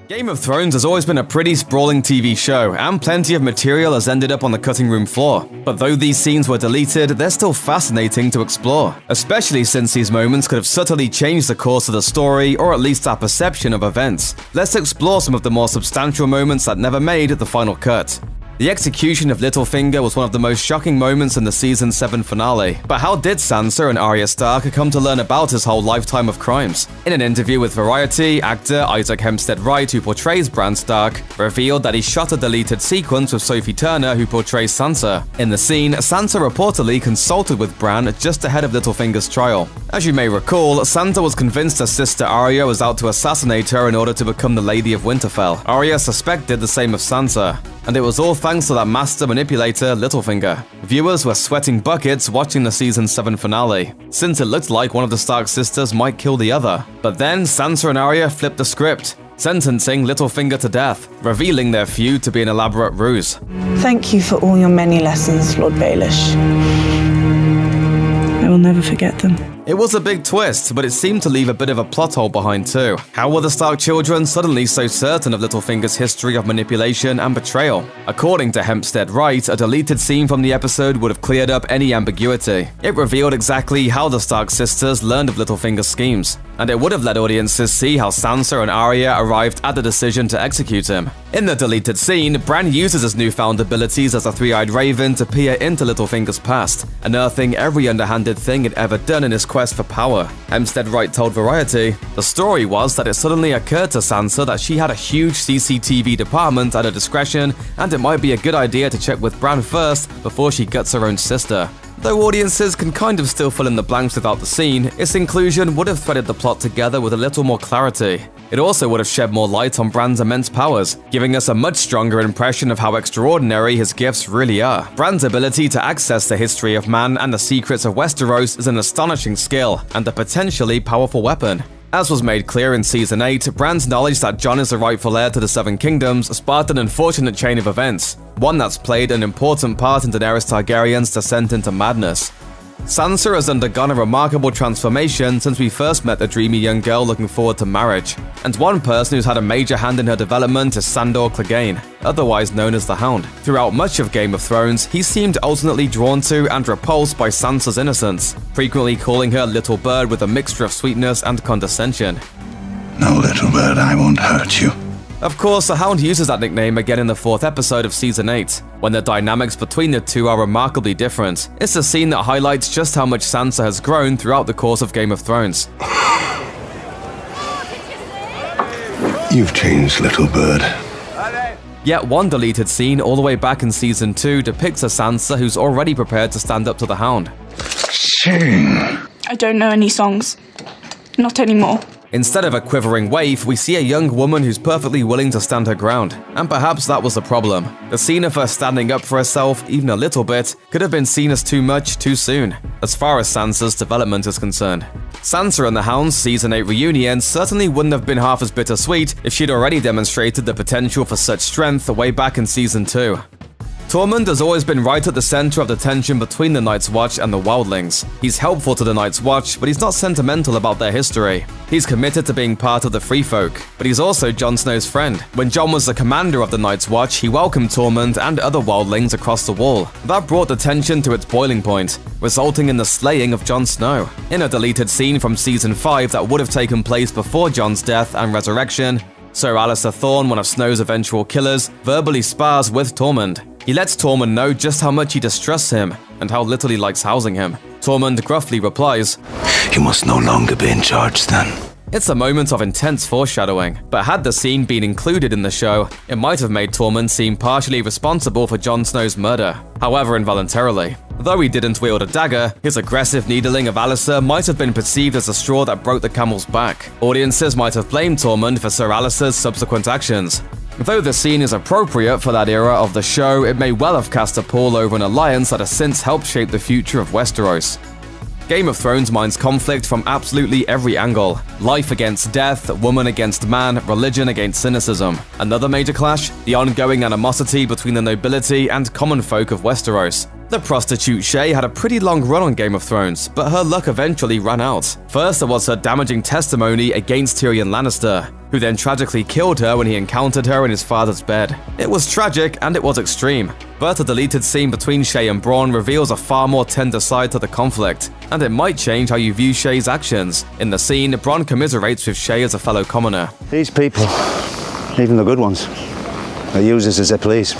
Game of Thrones has always been a pretty sprawling TV show, and plenty of material has ended up on the cutting room floor. But though these scenes were deleted, they're still fascinating to explore, especially since these moments could have subtly changed the course of the story, or at least our perception of events. Let's explore some of the more substantial moments that never made the final cut. The execution of Littlefinger was one of the most shocking moments in the Season 7 finale, but how did Sansa and Arya Stark come to learn about his whole lifetime of crimes? In an interview with Variety, actor Isaac Hempstead Wright, who portrays Bran Stark, revealed that he shot a deleted sequence with Sophie Turner, who portrays Sansa. In the scene, Sansa reportedly consulted with Bran just ahead of Littlefinger's trial. As you may recall, Sansa was convinced her sister Arya was out to assassinate her in order to become the Lady of Winterfell. Arya suspected the same of Sansa, and it was all thanks to that master manipulator, Littlefinger. Viewers were sweating buckets watching the Season 7 finale, since it looked like one of the Stark sisters might kill the other. But then Sansa and Arya flipped the script, sentencing Littlefinger to death, revealing their feud to be an elaborate ruse. Thank you for all your many lessons, Lord Baelish. I will never forget them. It was a big twist, but it seemed to leave a bit of a plot hole behind too. How were the Stark children suddenly so certain of Littlefinger's history of manipulation and betrayal? According to Hempstead Wright, a deleted scene from the episode would have cleared up any ambiguity. It revealed exactly how the Stark sisters learned of Littlefinger's schemes, and it would have let audiences see how Sansa and Arya arrived at the decision to execute him. In the deleted scene, Bran uses his newfound abilities as a three-eyed raven to peer into Littlefinger's past, unearthing every underhanded thing he'd ever done in his quest for power. Hempstead Wright told Variety, the story was that it suddenly occurred to Sansa that she had a huge CCTV department at her discretion, and it might be a good idea to check with Bran first before she guts her own sister. Though audiences can kind of still fill in the blanks without the scene, its inclusion would have threaded the plot together with a little more clarity. It also would have shed more light on Bran's immense powers, giving us a much stronger impression of how extraordinary his gifts really are. Bran's ability to access the history of man and the secrets of Westeros is an astonishing skill, and a potentially powerful weapon. As was made clear in Season 8, Bran's knowledge that Jon is the rightful heir to the Seven Kingdoms sparked an unfortunate chain of events, one that's played an important part in Daenerys Targaryen's descent into madness. Sansa has undergone a remarkable transformation since we first met the dreamy young girl looking forward to marriage, and one person who's had a major hand in her development is Sandor Clegane, otherwise known as the Hound. Throughout much of Game of Thrones, he seemed ultimately drawn to and repulsed by Sansa's innocence, frequently calling her Little Bird with a mixture of sweetness and condescension. No, Little Bird, I won't hurt you. Of course, the Hound uses that nickname again in the 4th episode of Season 8, when the dynamics between the two are remarkably different. It's a scene that highlights just how much Sansa has grown throughout the course of Game of Thrones. You've changed, Little Bird. Yet one deleted scene all the way back in Season 2 depicts a Sansa who's already prepared to stand up to the Hound. Sing. I don't know any songs. Not anymore. Instead of a quivering waif, we see a young woman who's perfectly willing to stand her ground. And perhaps that was the problem. The scene of her standing up for herself, even a little bit, could have been seen as too much too soon, as far as Sansa's development is concerned. Sansa and the Hound's Season 8 reunion certainly wouldn't have been half as bittersweet if she'd already demonstrated the potential for such strength way back in Season 2. Tormund has always been right at the center of the tension between the Night's Watch and the Wildlings. He's helpful to the Night's Watch, but he's not sentimental about their history. He's committed to being part of the Free Folk, but he's also Jon Snow's friend. When Jon was the commander of the Night's Watch, he welcomed Tormund and other Wildlings across the wall. That brought the tension to its boiling point, resulting in the slaying of Jon Snow. In a deleted scene from Season 5 that would have taken place before Jon's death and resurrection, Sir Alistair Thorne, one of Snow's eventual killers, verbally spars with Tormund. He lets Tormund know just how much he distrusts him and how little he likes housing him. Tormund gruffly replies, You must no longer be in charge then. It's a moment of intense foreshadowing, but had the scene been included in the show, it might have made Tormund seem partially responsible for Jon Snow's murder, however involuntarily. Though he didn't wield a dagger, his aggressive needling of Alistair might have been perceived as the straw that broke the camel's back. Audiences might have blamed Tormund for Sir Alistair's subsequent actions. Though the scene is appropriate for that era of the show, it may well have cast a pall over an alliance that has since helped shape the future of Westeros. Game of Thrones mines conflict from absolutely every angle. Life against death, woman against man, religion against cynicism. Another major clash? The ongoing animosity between the nobility and common folk of Westeros. The prostitute Shae had a pretty long run on Game of Thrones, but her luck eventually ran out. First, there was her damaging testimony against Tyrion Lannister, who then tragically killed her when he encountered her in his father's bed. It was tragic and it was extreme, but a deleted scene between Shae and Bronn reveals a far more tender side to the conflict, and it might change how you view Shae's actions. In the scene, Bronn commiserates with Shae as a fellow commoner. These people, even the good ones, they use us as they please.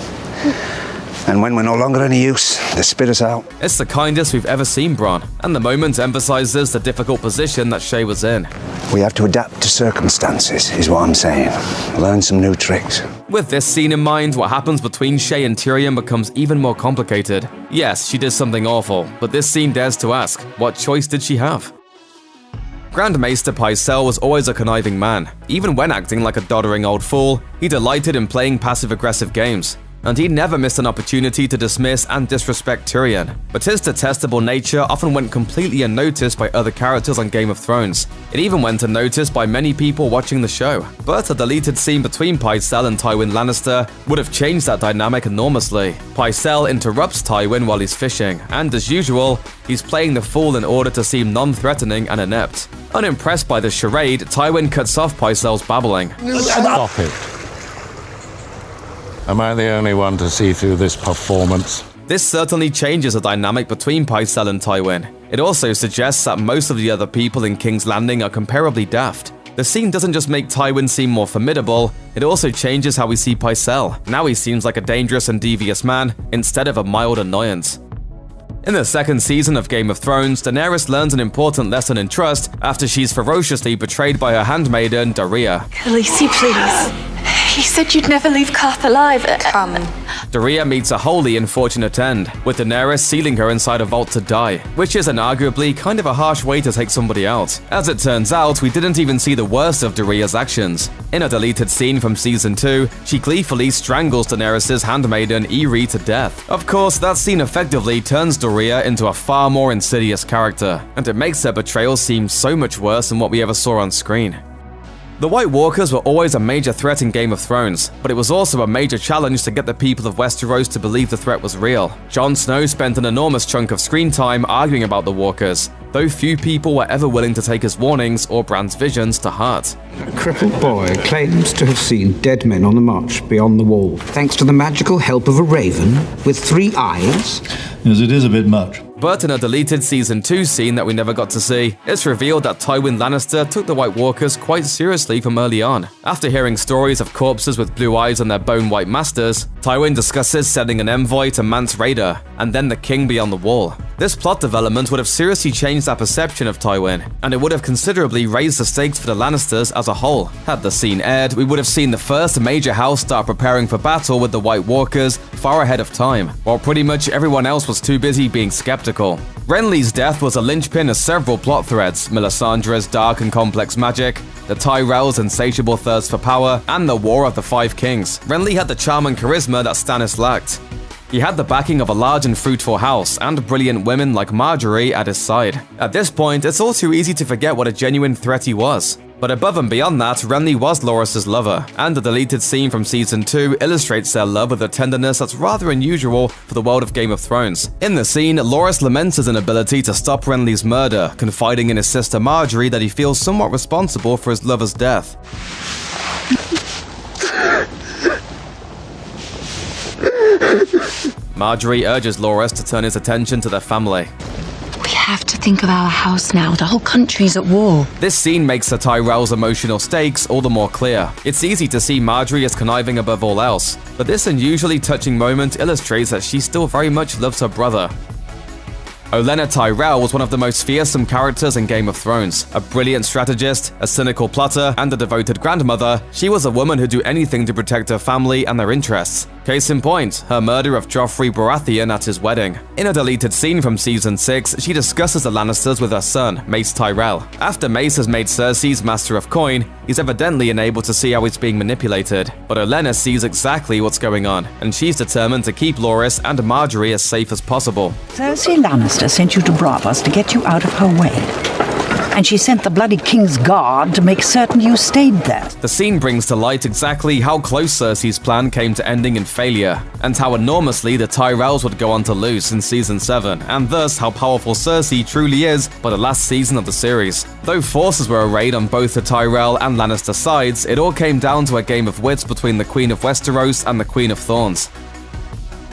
And when we're no longer any use, they spit us out. It's the kindest we've ever seen Bronn, and the moment emphasizes the difficult position that Shae was in. We have to adapt to circumstances, is what I'm saying. Learn some new tricks. With this scene in mind, what happens between Shae and Tyrion becomes even more complicated. Yes, she did something awful, but this scene dares to ask, what choice did she have? Grand Maester Pycelle was always a conniving man. Even when acting like a doddering old fool, he delighted in playing passive-aggressive games. And he never missed an opportunity to dismiss and disrespect Tyrion. But his detestable nature often went completely unnoticed by other characters on Game of Thrones. It even went unnoticed by many people watching the show. But a deleted scene between Pycelle and Tywin Lannister would have changed that dynamic enormously. Pycelle interrupts Tywin while he's fishing, and as usual, he's playing the fool in order to seem non-threatening and inept. Unimpressed by the charade, Tywin cuts off Pycelle's babbling. Stop it. Am I the only one to see through this performance? This certainly changes the dynamic between Pycelle and Tywin. It also suggests that most of the other people in King's Landing are comparably daft. The scene doesn't just make Tywin seem more formidable, it also changes how we see Pycelle. Now he seems like a dangerous and devious man, instead of a mild annoyance. In the second season of Game of Thrones, Daenerys learns an important lesson in trust after she's ferociously betrayed by her handmaiden, Doreah. Khaleesi, please. You said you'd never leave Karth alive. Come. Doreah meets a wholly unfortunate end, with Daenerys sealing her inside a vault to die, which is arguably kind of a harsh way to take somebody out. As it turns out, we didn't even see the worst of Doreah's actions. In a deleted scene from Season 2, she gleefully strangles Daenerys' handmaiden Irri to death. Of course, that scene effectively turns Doreah into a far more insidious character, and it makes her betrayal seem so much worse than what we ever saw on screen. The White Walkers were always a major threat in Game of Thrones, but it was also a major challenge to get the people of Westeros to believe the threat was real. Jon Snow spent an enormous chunk of screen time arguing about the Walkers, though few people were ever willing to take his warnings or Bran's visions to heart. A crippled boy claims to have seen dead men on the march beyond the wall, thanks to the magical help of a raven with 3 eyes. Yes, it is a bit much. But in a deleted Season 2 scene that we never got to see, it's revealed that Tywin Lannister took the White Walkers quite seriously from early on. After hearing stories of corpses with blue eyes and their bone-white masters, Tywin discusses sending an envoy to Mance Rayder, and then the King Beyond the Wall. This plot development would have seriously changed our perception of Tywin, and it would have considerably raised the stakes for the Lannisters as a whole. Had the scene aired, we would have seen the first major house start preparing for battle with the White Walkers far ahead of time, while pretty much everyone else was too busy being skeptical. Renly's death was a linchpin of several plot threads: Melisandre's dark and complex magic, the Tyrell's insatiable thirst for power, and the War of the Five Kings. Renly had the charm and charisma that Stannis lacked. He had the backing of a large and fruitful house, and brilliant women like Marjorie at his side. At this point, it's all too easy to forget what a genuine threat he was. But above and beyond that, Renly was Loras's lover, and the deleted scene from Season 2 illustrates their love with a tenderness that's rather unusual for the world of Game of Thrones. In the scene, Loras laments his inability to stop Renly's murder, confiding in his sister Marjorie that he feels somewhat responsible for his lover's death. Marjorie urges Loras to turn his attention to their family. We have to think of our house now. The whole country's at war. This scene makes the Tyrell's emotional stakes all the more clear. It's easy to see Marjorie as conniving above all else, but this unusually touching moment illustrates that she still very much loves her brother. Olenna Tyrell was one of the most fearsome characters in Game of Thrones. A brilliant strategist, a cynical plotter, and a devoted grandmother, she was a woman who'd do anything to protect her family and their interests. Case in point, her murder of Joffrey Baratheon at his wedding. In a deleted scene from Season 6, she discusses the Lannisters with her son, Mace Tyrell. After Mace has made Cersei's Master of Coin, he's evidently unable to see how he's being manipulated. But Olenna sees exactly what's going on, and she's determined to keep Loras and Marjorie as safe as possible. Cersei Lannister sister sent you to Bravos to get you out of her way. And she sent the bloody King's Guard to make certain you stayed there. The scene brings to light exactly how close Cersei's plan came to ending in failure, and how enormously the Tyrells would go on to lose in Season 7, and thus how powerful Cersei truly is by the last season of the series. Though forces were arrayed on both the Tyrell and Lannister sides, it all came down to a game of wits between the Queen of Westeros and the Queen of Thorns.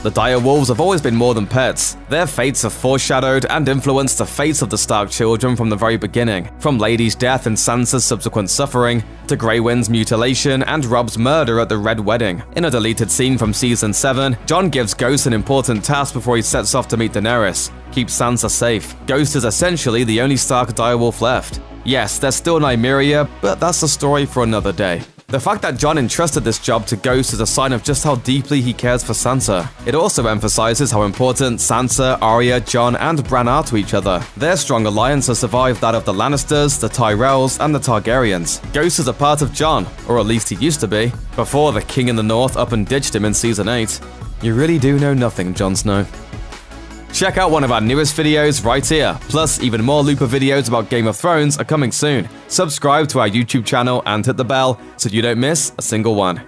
The dire wolves have always been more than pets. Their fates have foreshadowed and influenced the fates of the Stark children from the very beginning, from Lady's death and Sansa's subsequent suffering, to Grey Wind's mutilation and Robb's murder at the Red Wedding. In a deleted scene from Season 7, Jon gives Ghost an important task before he sets off to meet Daenerys: keep Sansa safe. Ghost is essentially the only Stark direwolf left. Yes, there's still Nymeria, but that's a story for another day. The fact that Jon entrusted this job to Ghost is a sign of just how deeply he cares for Sansa. It also emphasizes how important Sansa, Arya, Jon, and Bran are to each other. Their strong alliance has survived that of the Lannisters, the Tyrells, and the Targaryens. Ghost is a part of Jon, or at least he used to be, before the King in the North up and ditched him in Season 8. You really do know nothing, Jon Snow. Check out one of our newest videos right here. Plus, even more Looper videos about Game of Thrones are coming soon. Subscribe to our YouTube channel and hit the bell so you don't miss a single one.